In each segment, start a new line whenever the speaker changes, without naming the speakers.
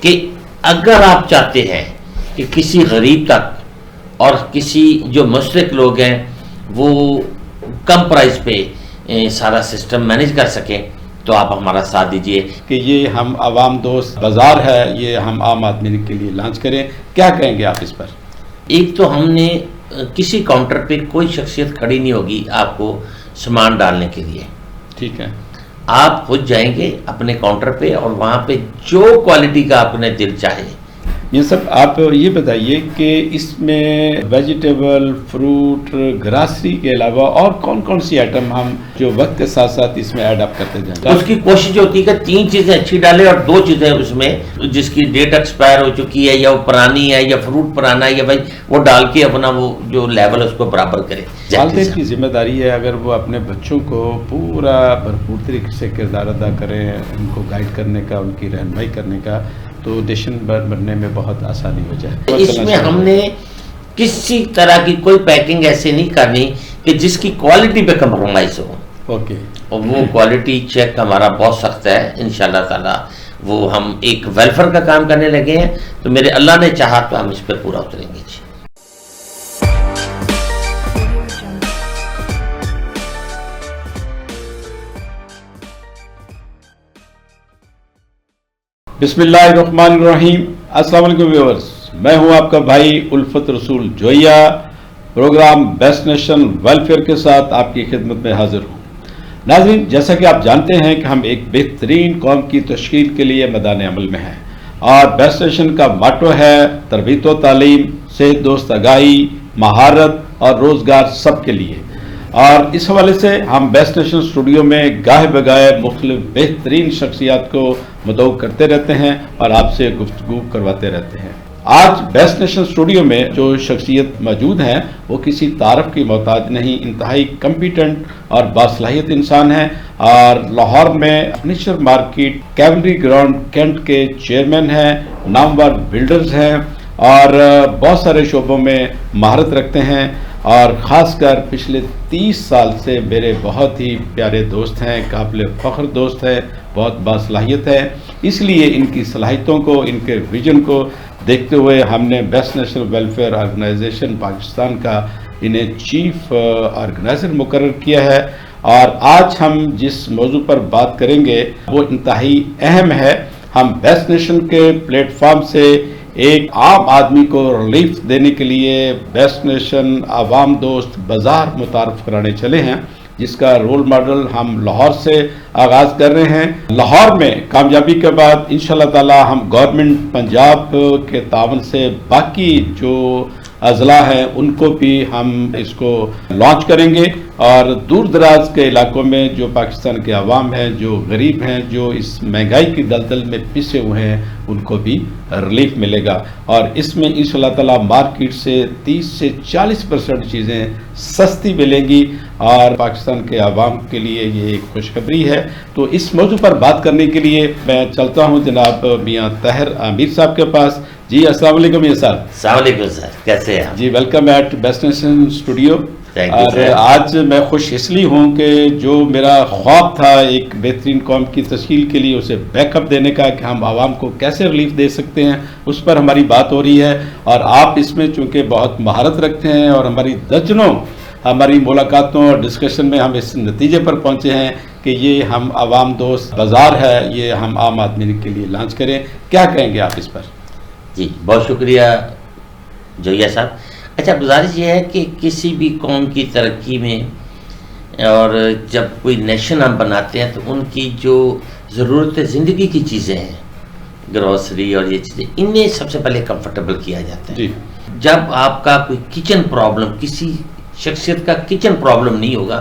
کہ اگر آپ چاہتے ہیں کہ کسی غریب تک اور کسی جو مشرق لوگ ہیں وہ کم پرائز پہ سارا سسٹم مینیج کر سکیں تو آپ ہمارا ساتھ دیجئے
کہ یہ ہم عوام دوست بازار ہے، یہ ہم عام آدمی کے لیے لانچ کریں. کیا کہیں گے آپ اس پر؟
ایک تو ہم نے کسی کاؤنٹر پہ کوئی شخصیت کھڑی نہیں ہوگی آپ کو سامان ڈالنے کے لیے.
ٹھیک ہے.
آپ خود جائیں گے اپنے کاؤنٹر پہ اور وہاں پہ جو کوالٹی کا اپنے دل چاہے.
یہ سب آپ یہ بتائیے کہ اس میں ویجیٹیبل، فروٹ، گراسری کے علاوہ اور کون کون سی آئٹم ہم جو وقت کے ساتھ ساتھ اس میں ایڈ اپ کرتے جائیں؟
اس کی کوشش ہوتی ہے کہ 3 چیزیں اچھی ڈالے اور 2 چیزیں اس میں جس کی ڈیٹ ایکسپائر ہو چکی ہے یا وہ پرانی ہے یا فروٹ پرانا ہے یا بھائی وہ ڈال کے اپنا وہ جو لیول ہے اس کو برابر کرے.
والدین کی ذمہ داری ہے اگر وہ اپنے بچوں کو پورا بھرپور طریقے سے کردار ادا کریں، ان کو گائیڈ کرنے کا، ان کی رہنمائی کرنے کا، تو ڈیسیژن بننے میں بہت آسانی ہو جائے.
اس میں ہم نے کسی طرح کی کوئی پیکنگ ایسے نہیں کرنی کہ جس کی کوالٹی پہ کمپرومائز ہو.
اوکے.
اور وہ کوالٹی چیک ہمارا بہت سخت ہے انشاءاللہ تعالی. وہ ہم ایک ویلفیئر کا کام کرنے لگے ہیں تو میرے اللہ نے چاہا تو ہم اس پہ پورا اتریں گے. جی
بسم اللہ الرحمن الرحیم. السلام علیکم ویورز، میں ہوں آپ کا بھائی Ulfat Rasool Joiya. Programme best nation welfare کے ساتھ آپ کی خدمت میں حاضر ہوں. ناظرین، جیسا کہ آپ جانتے ہیں کہ ہم ایک بہترین قوم کی تشکیل کے لیے میدان عمل میں ہیں اور بیسٹ نیشن کا ماٹو ہے تربیت و تعلیم، صحت دوست آگاہی، مہارت اور روزگار سب کے لیے. اور اس حوالے سے ہم بیسٹ نیشن اسٹوڈیو میں گاہے بگاہے مختلف بہترین شخصیات کو مدعو کرتے رہتے ہیں اور آپ سے گفتگو کرواتے رہتے ہیں. آج بیسٹ نیشن اسٹوڈیو میں جو شخصیت موجود ہیں وہ کسی تعارف کی محتاج نہیں، انتہائی کمپیٹنٹ اور باصلاحیت انسان ہیں اور لاہور میں furniture market cavalry ground cantt کے چیئرمین ہیں، نامور بلڈرز ہیں اور بہت سارے شعبوں میں مہارت رکھتے ہیں اور خاص کر پچھلے 30 سال سے میرے بہت ہی پیارے دوست ہیں، قابل فخر دوست ہیں، بہت باصلاحیت ہے. اس لیے ان کی صلاحیتوں کو، ان کے ویژن کو دیکھتے ہوئے ہم نے best national welfare organisation Pakistan کا انہیں چیف آرگنائزر مقرر کیا ہے. اور آج ہم جس موضوع پر بات کریں گے وہ انتہائی اہم ہے. ہم بیسٹ نیشن کے پلیٹ فارم سے ایک عام آدمی کو ریلیف دینے کے لیے بیسٹ نیشن عوام دوست بازار متعارف کرانے چلے ہیں، جس کا رول ماڈل ہم لاہور سے آغاز کر رہے ہیں. لاہور میں کامیابی کے بعد انشاءاللہ تعالی ہم گورنمنٹ پنجاب کے تعاون سے باقی جو اضلاع ہیں ان کو بھی ہم اس کو لانچ کریں گے اور دور دراز کے علاقوں میں جو پاکستان کے عوام ہیں، جو غریب ہیں، جو اس مہنگائی کی دلدل میں پسے ہوئے ہیں، ان کو بھی ریلیف ملے گا. اور اس میں انشاءاللہ تعالی مارکیٹ سے 30 سے 40% چیزیں سستی ملیں گی اور پاکستان کے عوام کے لیے یہ ایک خوشخبری ہے. تو اس موضوع پر بات کرنے کے لیے میں چلتا ہوں جناب میاں طاہر عامر صاحب کے پاس. جی السلام علیکم میاں صاحب.
السلام علیکم سر، کیسے ہیں؟
جی welcome at best nation studio. اور آج میں خوش اس لیے ہوں کہ جو میرا خواب تھا ایک بہترین قوم کی تشکیل کے لیے اسے بیک اپ دینے کا کہ ہم عوام کو کیسے ریلیف دے سکتے ہیں، اس پر ہماری بات ہو رہی ہے. اور آپ اس میں چونکہ بہت مہارت رکھتے ہیں اور ہماری درجنوں ہماری ملاقاتوں اور ڈسکشن میں ہم اس نتیجے پر پہنچے ہیں کہ یہ ہم عوام دوست بازار ہے، یہ ہم عام آدمی کے لیے لانچ کریں. کیا کہیں گے آپ اس پر؟
جی بہت شکریہ جوئیہ صاحب. اچھا، گزارش یہ ہے کہ کسی بھی قوم کی ترقی میں اور جب کوئی نیشن ہم بناتے ہیں تو ان کی جو ضرورت زندگی کی چیزیں ہیں، گروسری اور یہ چیزیں، انہیں سب سے پہلے کمفرٹیبل کیا جاتا ہے.
جی.
جب آپ کا کوئی کچن پرابلم، کسی شخصیت کا کچن پرابلم نہیں ہوگا،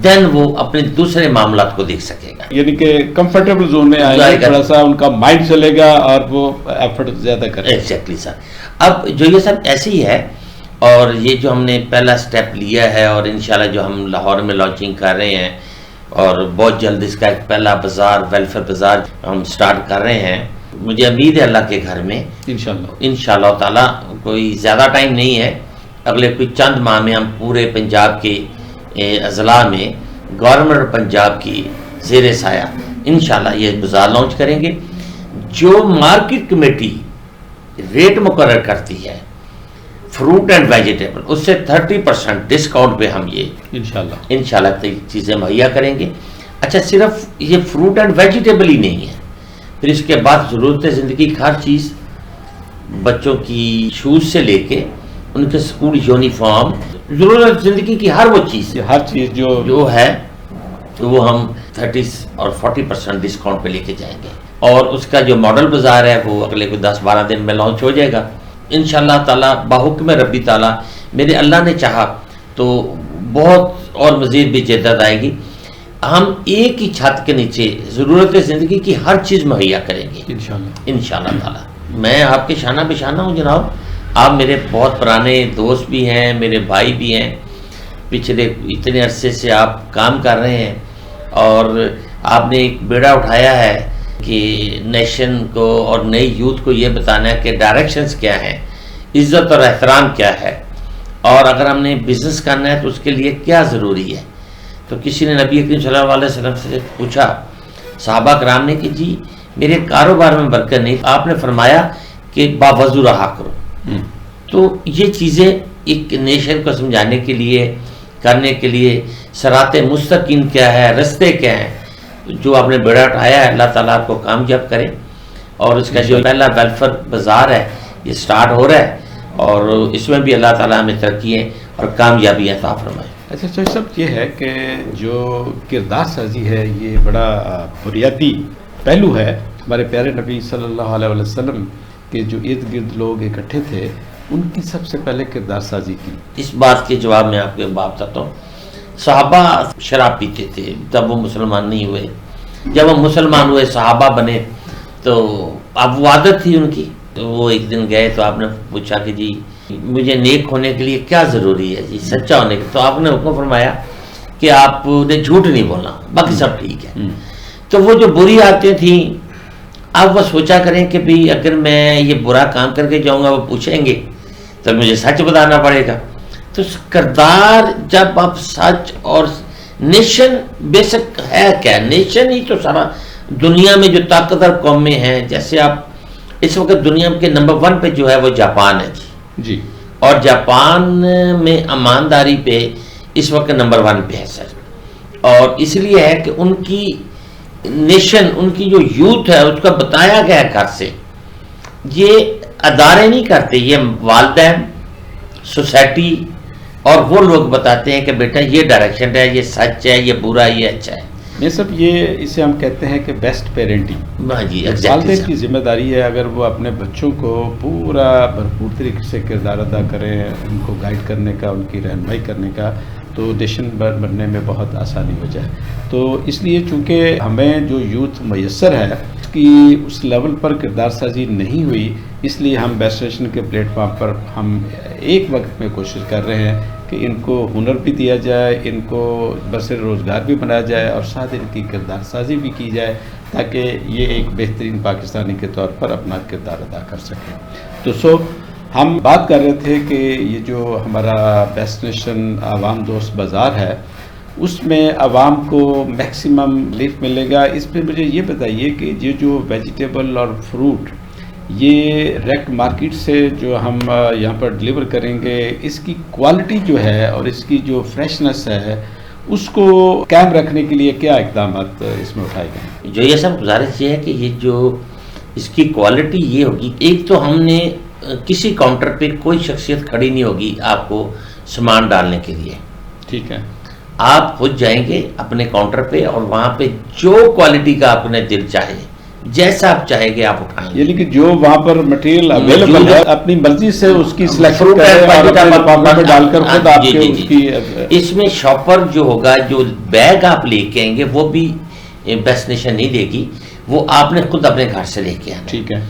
دین وہ اپنے دوسرے معاملات کو دیکھ سکے گا،
یعنی کہ کمفرٹیبل زون میں آئے گا، تھوڑا سا ان کا مائنڈ چلے گا اور وہ ایفرٹ زیادہ کرے گا.
ایگزیکٹلی سر. اب جو یہ سب ایسے ہی ہے اور یہ جو ہم نے پہلا سٹیپ لیا ہے اور انشاءاللہ جو ہم لاہور میں لانچنگ کر رہے ہیں اور بہت جلد اس کا ایک پہلا بازار، ویلفیئر بازار ہم سٹارٹ کر رہے ہیں. مجھے امید ہے اللہ کے گھر میں انشاءاللہ تعالی کوئی زیادہ ٹائم نہیں ہے، اگلے کوئی چند ماہ میں ہم پورے پنجاب کے اضلاع میں گورنمنٹ پنجاب کی زیر سایہ انشاءاللہ یہ بازار لانچ کریں گے. جو مارکیٹ کمیٹی ریٹ مقرر کرتی ہے فروٹ اینڈ ویجیٹیبل، اس سے 30% ڈسکاؤنٹ پہ ہم یہ انشاءاللہ چیزیں مہیا کریں گے۔ اچھا، صرف یہ فروٹ اینڈ ویجیٹیبل ہی نہیں ہے، پھر اس کے بعد ضرورت زندگی کی ہر چیز، بچوں کی شوز سے لے کے ان کے اسکول یونیفارم، ضرورت زندگی کی ہر وہ چیز،
ہر چیز جو ہے
وہ ہم 30 اور 40% ڈسکاؤنٹ پہ لے کے جائیں گے، اور اس کا جو ماڈل بازار ہے وہ اگلے کوئی 10-12 دن میں لانچ ہو جائے گا انشاءاللہ تعالیٰ، باحکم ربی تعالیٰ، میرے اللہ نے چاہا تو بہت اور مزید بھی جدت آئے گی۔ ہم ایک ہی چھت کے نیچے ضرورت زندگی کی ہر چیز مہیا کریں گے انشاءاللہ تعالیٰ۔ میں آپ کے شانہ بشانہ ہوں جناب، آپ میرے بہت پرانے دوست بھی ہیں، میرے بھائی بھی ہیں، پچھلے اتنے عرصے سے آپ کام کر رہے ہیں، اور آپ نے ایک بیڑا اٹھایا ہے کہ نیشن کو اور نئی یوتھ کو یہ بتانا ہے کہ ڈائریکشنز کیا ہیں، عزت اور احترام کیا ہے، اور اگر ہم نے بزنس کرنا ہے تو اس کے لیے کیا ضروری ہے۔ تو کسی نے نبی کریم صلی اللہ علیہ وسلم سے پوچھا، صحابہ کرام نے، کہ جی میرے کاروبار میں برکت نہیں، آپ نے فرمایا کہ باوضو رہا کرو۔ تو یہ چیزیں ایک نیشن کو سمجھانے کے لیے، کرنے کے لیے، صراط مستقیم کیا ہے، رستے کیا ہیں، جو آپ نے بیڑا اٹھایا ہے، اللہ تعالیٰ آپ کو کامیاب کرے، اور اس کا جو پہلا ویلفیئر بازار ہے یہ سٹارٹ ہو رہا ہے، اور اس میں بھی اللہ تعالیٰ ہمیں ترقیاں اور کامیابیاں عطا فرمائے۔
اچھا سب یہ ہے کہ جو کردار سازی ہے یہ بڑا بنیادی پہلو ہے۔ ہمارے پیارے نبی صلی اللہ علیہ وسلم کے جو ارد گرد لوگ اکٹھے تھے، ان کی سب سے پہلے کردار سازی کی۔
اس بات کے جواب میں آپ کو بات بتاتا ہوں، صحابہ شراب پیتے تھے تب وہ مسلمان نہیں ہوئے، جب وہ مسلمان ہوئے صحابہ بنے تو اب وہ عادت تھی ان کی، تو وہ ایک دن گئے تو آپ نے پوچھا کہ جی مجھے نیک ہونے کے لیے کیا ضروری ہے جی، سچا ہونے کے، تو آپ نے حکم فرمایا کہ آپ نے جھوٹ نہیں بولنا، باقی سب ٹھیک ہے۔ تو وہ جو بری عادتیں تھیں، اب وہ سوچا کریں کہ بھی اگر میں یہ برا کام کر کے جاؤں گا وہ پوچھیں گے تو مجھے سچ بتانا پڑے گا۔ تو کردار جب آپ سچ، اور نیشن بیسک ہے کیا، نیشن ہی تو سارا دنیا میں جو طاقتور قومیں ہیں، جیسے آپ اس وقت دنیا کے نمبر 1 پہ جو ہے وہ جاپان ہے جی، اور جاپان میں ایمانداری پہ اس وقت نمبر 1 پہ ہے سر، اور اس لیے ہے کہ ان کی نیشن، ان کی جو یوتھ ہے اس کا بتایا گیا ہے گھر سے، یہ ادارے نہیں کرتے، یہ والدین، سوسائٹی اور وہ لوگ بتاتے ہیں کہ بیٹا یہ ڈائریکشن ہے، یہ سچ ہے، یہ برا، یہ اچھا ہے۔
یہ سب اسے ہم کہتے ہیں کہ بیسٹ پیرنٹنگ۔
ہاں جی،
والدین کی ذمہ داری ہے اگر وہ اپنے بچوں کو پورا بھرپور طریقے سے کردار ادا کریں، ان کو گائیڈ کرنے کا، ان کی رہنمائی کرنے کا، تو نیشن بننے میں بہت آسانی ہو جائے۔ تو اس لیے چونکہ ہمیں جو یوتھ میسر ہے اس کی اس لیول پر کردار سازی نہیں ہوئی، اس لیے ہم بیسٹ نیشن کے پلیٹ فارم پر ہم ایک وقت میں کوشش کر رہے ہیں کہ ان کو ہنر بھی دیا جائے، ان کو برسر روزگار بھی بنایا جائے، اور ساتھ ان کی کردار سازی بھی کی جائے، تاکہ یہ ایک بہترین پاکستانی کے طور پر اپنا کردار ادا کر سکیں۔ تو ہم بات کر رہے تھے کہ یہ جو ہمارا بیسٹ نیشن عوام دوست بازار ہے، اس میں عوام کو میکسیمم ریلیف ملے گا۔ اس پہ مجھے یہ بتائیے کہ یہ جو ویجیٹیبل اور فروٹ یہ ریکٹ مارکیٹ سے جو ہم یہاں پر ڈلیور کریں گے، اس کی کوالٹی جو ہے اور اس کی جو فریشنس ہے اس کو قائم رکھنے کے لیے کیا اقدامات اس میں اٹھائے گئے؟
جو یہ سب گزارش یہ ہے کہ یہ جو اس کی کوالٹی یہ ہوگی، ایک تو ہم نے کسی کاؤنٹر پہ کوئی شخصیت کھڑی نہیں ہوگی آپ کو سامان ڈالنے کے لیے،
ٹھیک ہے،
آپ خود جائیں گے اپنے کاؤنٹر پہ، اور وہاں پہ جو کوالٹی کا آپ نے دل چاہے، جیسا آپ چاہیں گے آپ اٹھائیں گے،
یعنی کہ جو وہاں پر مٹیریل اویلیبل ہے اپنی مرضی سے اس کی سلیکشن کریں اور اپنے لفافے میں ڈال کر خود آپ کے اس کی۔
اس میں شاپر جو ہوگا، جو بیگ آپ لے کے آئیں گے وہ بھی بیسٹ نیشن نہیں دے گی، وہ آپ نے خود اپنے گھر سے لے کے آنا،
ٹھیک ہے،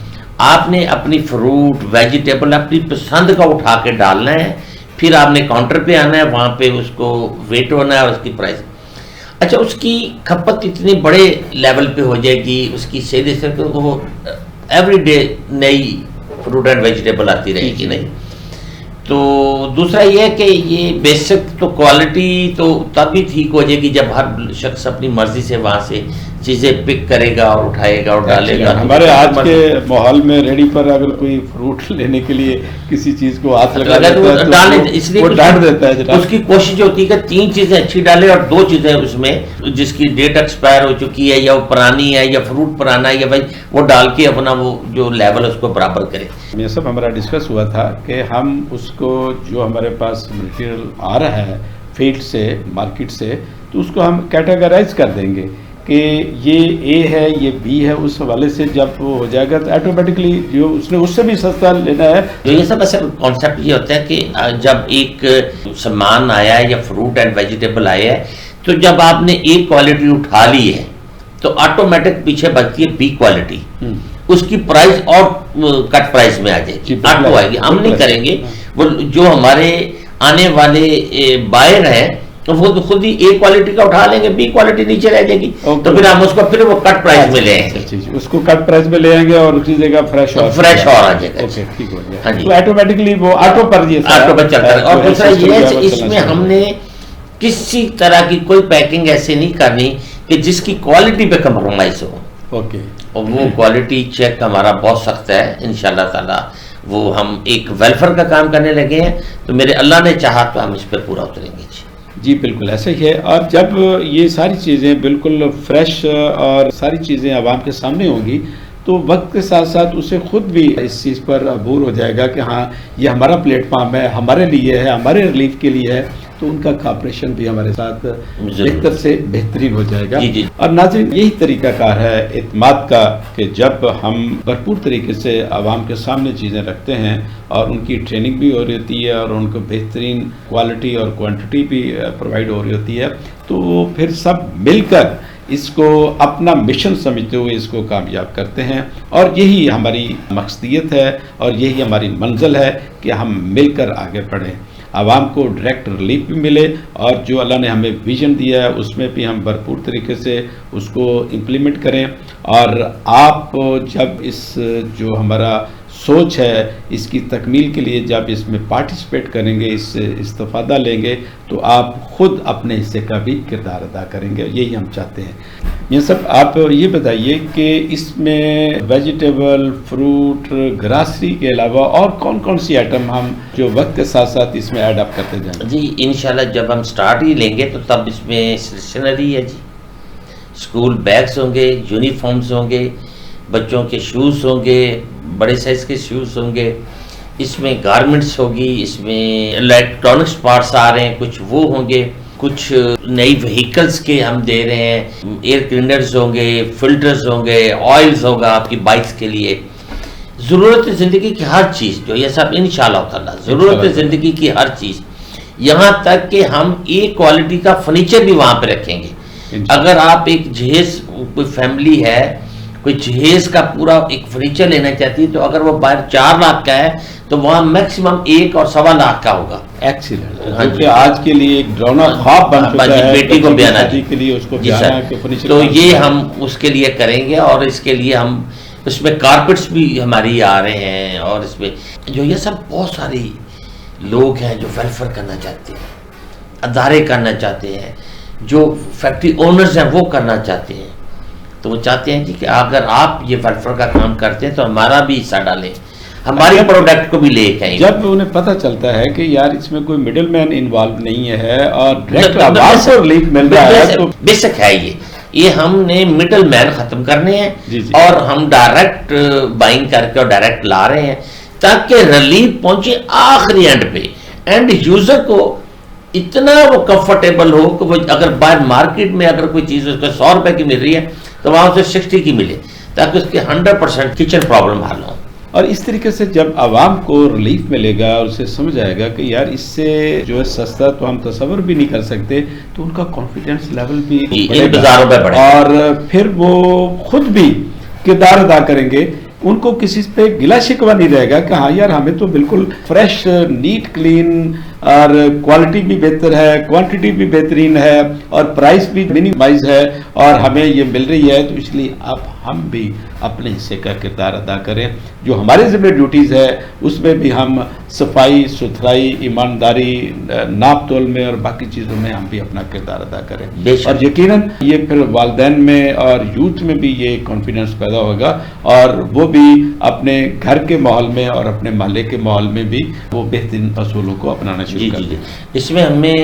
آپ نے اپنی فروٹ ویجیٹیبل اپنی پسند کا اٹھا کے ڈالنا ہے، پھر آپ نے کاؤنٹر پہ آنا ہے، وہاں پہ اس کو ویٹ ہونا ہے اور اس کی پرائز، اچھا اس کی کھپت اتنی بڑے لیول پہ ہو جائے گی، اس کی سیل سے وہ ایوری ڈے نئی فروٹ اینڈ ویجیٹیبل آتی رہے گی نہیں۔ تو دوسرا یہ ہے کہ یہ بیسک تو کوالٹی تو تب بھی ٹھیک ہو جائے گی جب ہر شخص اپنی مرضی سے وہاں سے چیزیں پک کرے گا اور اٹھائے گا اور ڈالے گا.
ہمارے آج کے ماحول میں ریڈی پر اگر کوئی فروٹ لینے کے لیے کسی چیز کو ہاتھ لگا دیتا ہے
اس لیے
وہ ڈانٹ دیتا ہے.
اس کی کوشش ہوتی ہے کہ 3 چیزیں اچھی ڈالے اور 2 چیزیں اس میں جس کی ڈیٹ ایکسپائر ہو چکی ہے یا وہ پرانی ہے یا فروٹ پرانا ہے یا بھائی وہ ڈال کے اپنا وہ جو لیول اس کو برابر کرے.
یہ سب ہمارا ڈسکس ہوا تھا کہ ہم اس کو جو ہمارے پاس مٹیریل آ رہا ہے فیلڈ سے مارکیٹ سے تو اس کو ہم کیٹیگرائز کر دیں گے کہ یہ اے ہے یہ بی ہے. اس حوالے سے جب وہ ہو جائے گا تو آٹومیٹکلی جو اس نے اس سے بھی سستا لینا ہے.
جو یہ سب اصل کانسیپٹ یہ ہوتا ہے کہ جب ایک سامان آیا ہے یا فروٹ اینڈ ویجیٹیبل آیا ہے تو جب آپ نے ایک کوالٹی اٹھا لی ہے تو آٹومیٹک پیچھے بچتی ہے بی کوالٹی. اس کی پرائز اور کٹ پرائز میں آ جائے گی, آٹو آئے گی. ہم نہیں کریں گے, وہ جو ہمارے آنے والے بائر ہیں وہ خود ہی ایک کوالٹی کا اٹھا لیں گے, بی کوالٹی نیچے رہ جائے گی تو پھر ہم اس کو پھر وہ کٹ پرائز میں لے آئیں گے.
اس کو کٹ پرائز میں لے آئیں گے اور اسی جگہ فریش
اور آ جائے گا.
ٹھیک ہو گیا. تو آٹومیٹکلی وہ آٹو پر
چلتا ہے. اور دوسرا یہ ہے کہ اس میں ہم نے کسی طرح کی کوئی پیکنگ ایسے نہیں کرنی کہ جس کی کوالٹی پہ کمپرومائز ہو.
اوکے.
اور وہ کوالٹی چیک ہمارا بہت سخت ہے انشاءاللہ تعالی. وہ ہم ایک ویلفیئر کا کام کرنے لگے ہیں تو میرے اللہ نے چاہا تو ہم اس پہ پورا اتریں گے.
جی بالکل ایسا ہی ہے. اور جب یہ ساری چیزیں بالکل فریش اور ساری چیزیں عوام کے سامنے ہوں گی تو وقت کے ساتھ ساتھ اسے خود بھی اس چیز پر عبور ہو جائے گا کہ ہاں یہ ہمارا پلیٹ فارم ہے, ہمارے لیے ہے, ہمارے ریلیف کے لیے ہے. تو ان کا کوآپریشن بھی ہمارے ساتھ بہتر سے بہترین ہو جائے گا. اور ناظرین یہی طریقہ کار ہے اعتماد کا کہ جب ہم بھرپور طریقے سے عوام کے سامنے چیزیں رکھتے ہیں اور ان کی ٹریننگ بھی ہو رہی ہوتی ہے اور ان کو بہترین کوالٹی اور کوانٹٹی بھی پرووائڈ ہو رہی ہوتی ہے تو پھر سب مل کر اس کو اپنا مشن سمجھتے ہوئے اس کو کامیاب کرتے ہیں. اور یہی ہماری مقصدیت ہے اور یہی ہماری منزل ہے کہ ہم مل کر آگے بڑھیں, عوام کو ڈائریکٹ ریلیف بھی ملے اور جو اللہ نے ہمیں ویژن دیا ہے اس میں بھی ہم بھرپور طریقے سے اس کو امپلیمنٹ کریں. اور آپ جب اس جو ہمارا سوچ ہے اس کی تکمیل کے لیے جب اس میں پارٹیسپیٹ کریں گے, اس سے استفادہ لیں گے تو آپ خود اپنے حصے کا بھی کردار ادا کریں گے. یہی ہم چاہتے ہیں. یہ سب آپ یہ بتائیے کہ اس میں ویجیٹیبل, فروٹ, گراسری کے علاوہ اور کون کون سی آئٹم ہم جو وقت کے ساتھ ساتھ اس میں ایڈ اپ کرتے جائیں گے؟
جی انشاءاللہ جب ہم سٹارٹ ہی لیں گے تو تب اس میں اسٹیشنری ہے جی, اسکول بیگز ہوں گے, یونیفارمز ہوں گے, بچوں کے شوز ہوں گے, بڑے سائز کے شوز ہوں گے, اس میں گارمنٹس ہوگی, اس میں الیکٹرانکس پارٹس آ رہے ہیں کچھ وہ ہوں گے, کچھ نئی وہیکلز کے ہم دے رہے ہیں, ایئر کلینرز ہوں گے, فلٹرز ہوں گے, آئلز ہوگا آپ کی بائکس کے لیے. ضرورت زندگی کی ہر چیز جو یہ سب انشاءاللہ تعالی ضرورت زندگی کی ہر چیز, یہاں تک کہ ہم ایک کوالٹی کا فرنیچر بھی وہاں پہ رکھیں گے. اگر آپ ایک جہیز, کوئی فیملی ہے کوئی جہیز کا پورا ایک فرنیچر لینا چاہتی ہے تو اگر وہ باہر 4 لاکھ کا ہے تو وہاں میکسیمم 1 اور 1.25 لاکھ کا ہوگا.
ایکسیلنٹ. کیونکہ آج کے لیے ایک ڈراؤنا خواب بن چکا ہے
بیٹی کو بیانا
کے لیے اس کو بیانا کہ فرنیچر,
تو یہ ہم اس کے لیے کریں گے. اور اس کے لیے ہم اس میں کارپٹس بھی ہماری آ رہے ہیں. اور اس میں جو یہ سب بہت ساری لوگ ہیں جو ویلفیئر کرنا چاہتے ہیں, ادارے کرنا چاہتے ہیں, جو فیکٹری اونرز ہیں وہ کرنا چاہتے ہیں. تو وہ چاہتے ہیں جی کہ اگر آپ یہ ویلفیئر کا کام کرتے ہیں تو ہمارا بھی حصہ ڈالیں, ہماری پروڈکٹ کو بھی لے کے آئیں.
جب انہیں پتہ چلتا ہے کہ یار اس میں کوئی مڈل مین انوالو نہیں ہے اور ڈائریکٹ عوام کو ریلیف مل رہا ہے تو
بے شک ہے یہ ہم نے مڈل مین ختم کرنے ہیں اور ہم ڈائریکٹ بائنگ کر کے اور ڈائریکٹ لا رہے ہیں تاکہ ریلیف پہنچے آخری اینڈ پہ. اینڈ یوزر کو اتنا وہ کمفرٹیبل ہو کہ وہ اگر باہر مارکیٹ میں اگر کوئی چیز اس کو 100 روپے کی مل رہی ہے تو وہاں سے 60 کی ملے تاکہ اس کے 100% کچن پرابلم حل ہو.
اور اس طریقے سے جب عوام کو ریلیف ملے گا اور اسے سمجھ آئے گا کہ یار اس سے جو ہے سستا تو ہم تصور بھی نہیں کر سکتے تو ان کا کانفیڈنس لیول بھی بڑھے گا اور پھر وہ خود بھی کردار ادا کریں گے. ان کو کسی پہ گلا شکوہ نہیں رہے گا کہ ہاں یار ہمیں تو بالکل فریش, نیٹ, کلین اور کوالٹی بھی بہتر ہے, کوانٹٹی بھی بہترین ہے, اور پرائس بھی منیمائز ہے, اور ہمیں یہ مل رہی ہے. تو اس لیے اب ہم بھی اپنے حصے کا کردار ادا کریں. جو ہمارے ذمہ ڈیوٹیز ہے اس میں بھی ہم صفائی ستھرائی, ایمانداری, ناپ تول میں اور باقی چیزوں میں ہم بھی اپنا کردار ادا کریں. اور یقیناً یہ پھر والدین میں اور یوتھ میں بھی یہ کانفیڈنس پیدا ہوگا, اور وہ بھی اپنے گھر کے ماحول میں اور اپنے محلے کے ماحول میں بھی وہ بہترین اصولوں کو اپنانا شروع کر دیں.
اس میں ہمیں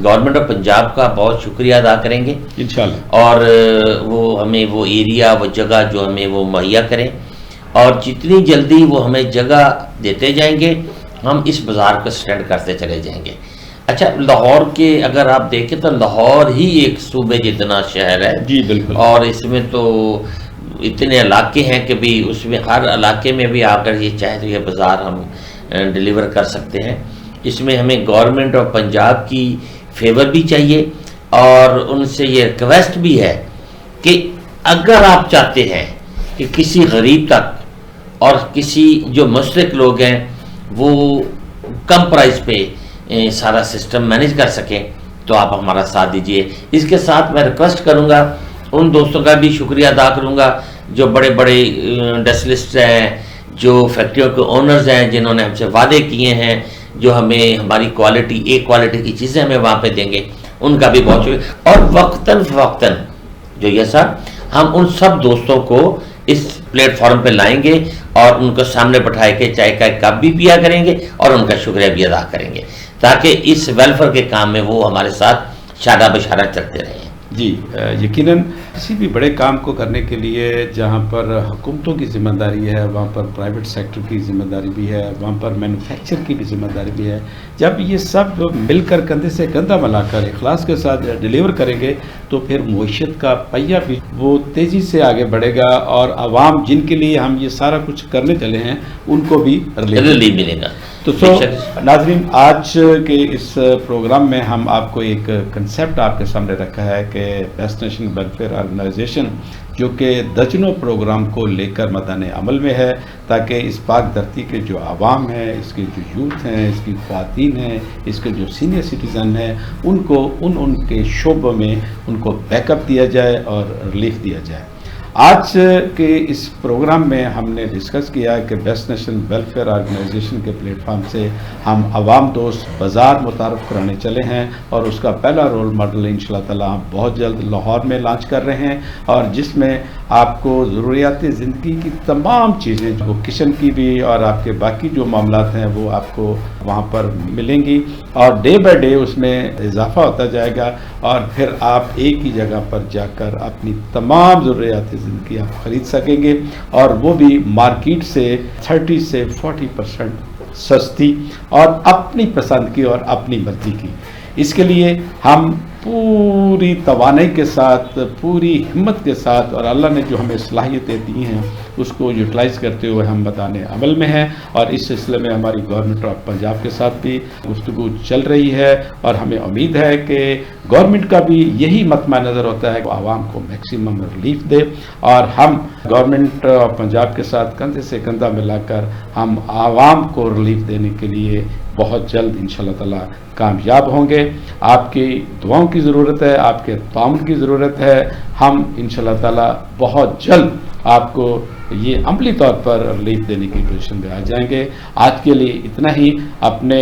گورنمنٹ آف پنجاب کا بہت شکریہ ادا کریں گے
انشاءاللہ,
اور وہ ہمیں وہ ایریا, وہ جگہ جو ہمیں وہ مہیا کریں, اور جتنی جلدی وہ ہمیں جگہ دیتے جائیں گے ہم اس بازار کو سٹینڈ کرتے چلے جائیں گے. اچھا, لاہور کے اگر آپ دیکھیں تو لاہور ہی ایک صوبے جتنا شہر ہے.
جی بالکل,
اور اس میں تو اتنے علاقے ہیں کہ بھی اس میں ہر علاقے میں بھی آ کر یہ چاہے تو یہ بازار ہم ڈیلیور کر سکتے ہیں. اس میں ہمیں گورنمنٹ آف پنجاب کی فیور بھی چاہیے, اور ان سے یہ ریکویسٹ بھی ہے کہ اگر آپ چاہتے ہیں کہ کسی غریب تک اور کسی جو مشرق لوگ ہیں وہ کم پرائز پہ سارا سسٹم مینیج کر سکیں تو آپ ہمارا ساتھ دیجئے. اس کے ساتھ میں ریکویسٹ کروں گا, ان دوستوں کا بھی شکریہ ادا کروں گا جو بڑے بڑے انڈسٹریلسٹ ہیں, جو فیکٹریوں کے اونرز ہیں, جنہوں نے ہم سے وعدے کیے ہیں جو ہمیں ہماری کوالٹی, ایک کوالٹی کی چیزیں ہمیں وہاں پہ دیں گے, ان کا بھی بہت شکریہ. اور وقتاً فوقتاً جو یہ سب ہم ان سب دوستوں کو اس پلیٹ فارم پہ لائیں گے اور ان کو سامنے بٹھائے کے چائے کا ایک کپ بھی پیا کریں گے اور ان کا شکریہ بھی ادا کریں گے, تاکہ اس ویلفیئر کے کام میں وہ ہمارے ساتھ شادہ بشارہ چلتے رہیں.
جی یقیناً کسی بھی بڑے کام کو کرنے کے لیے جہاں پر حکومتوں کی ذمہ داری ہے وہاں پر پرائیویٹ سیکٹر کی ذمہ داری بھی ہے, وہاں پر مینوفیکچر کی بھی ذمہ داری بھی ہے. جب یہ سب مل کر کندھے سے کندھا ملا کر اخلاص کے ساتھ ڈیلیور کریں گے تو پھر معیشت کا پہیہ بھی وہ تیزی سے آگے بڑھے گا, اور عوام جن کے لیے ہم یہ سارا کچھ کرنے چلے ہیں ان کو بھی
ریلیف ملے گا.
تو ناظرین, آج کے اس پروگرام میں ہم آپ کو ایک کنسیپٹ آپ کے سامنے رکھا ہے کہ بیسٹ نیشن ویلفیئر آرگنائزیشن جو کہ درجنوں پروگرام کو لے کر میدان عمل میں ہے, تاکہ اس پاک دھرتی کے جو عوام ہیں, اس کے جو یوتھ ہیں, اس کی خواتین ہیں, اس کے جو سینئر سٹیزن ہیں, ان کو ان کے شعبوں میں ان کو بیک اپ دیا جائے اور ریلیف دیا جائے. آج کے اس پروگرام میں ہم نے ڈسکس کیا کہ بیسٹ نیشن ویلفیئر آرگنائزیشن کے پلیٹ فارم سے ہم عوام دوست بازار متعارف کرانے چلے ہیں, اور اس کا پہلا رول ماڈل انشاءاللہ تعالی ہم بہت جلد لاہور میں لانچ کر رہے ہیں, اور جس میں آپ کو ضروریات زندگی کی تمام چیزیں جو کچن کی بھی اور آپ کے باقی جو معاملات ہیں وہ آپ کو وہاں پر ملیں گی, اور ڈے بائی ڈے اس میں اضافہ ہوتا جائے گا, اور پھر آپ ایک ہی جگہ پر جا کر اپنی تمام ضروریات زندگی آپ خرید سکیں گے, اور وہ بھی مارکیٹ سے 30 سے 40% سستی اور اپنی پسند کی اور اپنی مرضی کی. اس کے لیے ہم پوری توانائی کے ساتھ, پوری ہمت کے ساتھ, اور اللہ نے جو ہمیں صلاحیتیں دی ہیں اس کو یوٹیلائز کرتے ہوئے ہم میدان عمل میں ہیں, اور اس سلسلے میں ہماری گورنمنٹ آف پنجاب کے ساتھ بھی گفتگو چل رہی ہے, اور ہمیں امید ہے کہ گورنمنٹ کا بھی یہی مطمع نظر ہوتا ہے کہ عوام کو میکسیمم ریلیف دے, اور ہم گورنمنٹ آف پنجاب کے ساتھ کندھے سے کندھا ملا کر ہم عوام کو ریلیف دینے کے لیے بہت جلد انشاءاللہ تعالی کامیاب ہوں گے. آپ کی دعاؤں کی ضرورت ہے, آپ کے تعاون کی ضرورت ہے. ہم انشاءاللہ تعالی بہت جلد آپ کو یہ عملی طور پر ریلیف دینے کی پوزیشن میں آ جائیں گے. آج کے لیے اتنا ہی. اپنے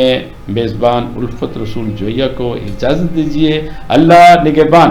میزبان الفت رسول جویہ کو اجازت دیجیے. اللہ نگہبان.